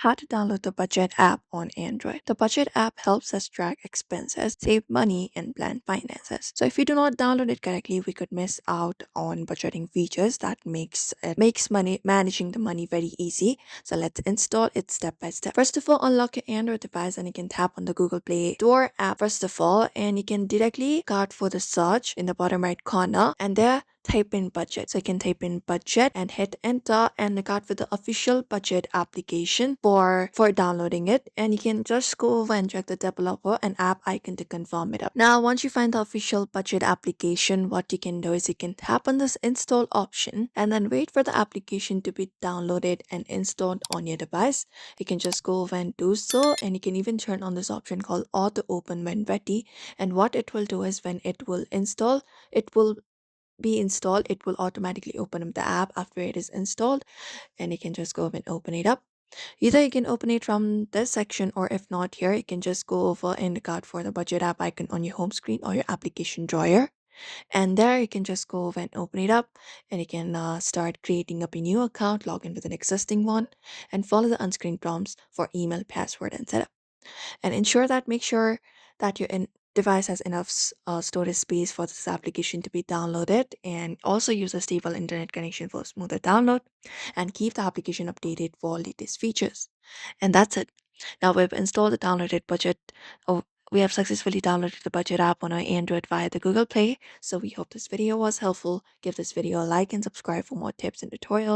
How to download the Budget app on Android. The Budget app helps us track expenses, save money, and plan finances. So if you do not download it correctly, we could miss out on budgeting features that makes money managing the money very easy. So let's install it step by step. First of all, unlock your Android device and you can tap on the Google Play Store app first of all, and you can directly card for the search in the bottom right corner, and there type in budget. So you can type in budget and hit enter and look out for the official budget application for downloading it. And you can just go over and check the developer and app icon to confirm it up. Now, once you find the official budget application, what you can do is you can tap on this install option and then wait for the application to be downloaded and installed on your device. You can just go over and do so, and you can even turn on this option called auto open when ready. And what it will do is when it will install, it will be installed, it will automatically open up the app after it is installed, and you can just go and open it up. Either you can open it from this section, or if not here, you can just go over and look out for the budget app icon on your home screen or your application drawer. And there you can just go over and open it up, and you can start creating up a new account, log in with an existing one, and follow the on-screen prompts for email, password, and setup. And make sure that your device has enough storage space for this application to be downloaded, and also use a stable internet connection for smoother download, and keep the application updated for latest features. And that's it. Now we've installed the downloaded budget. Oh, we have successfully downloaded the budget app on our Android via the Google Play. So we hope this video was helpful. Give this video a like and subscribe for more tips and tutorials.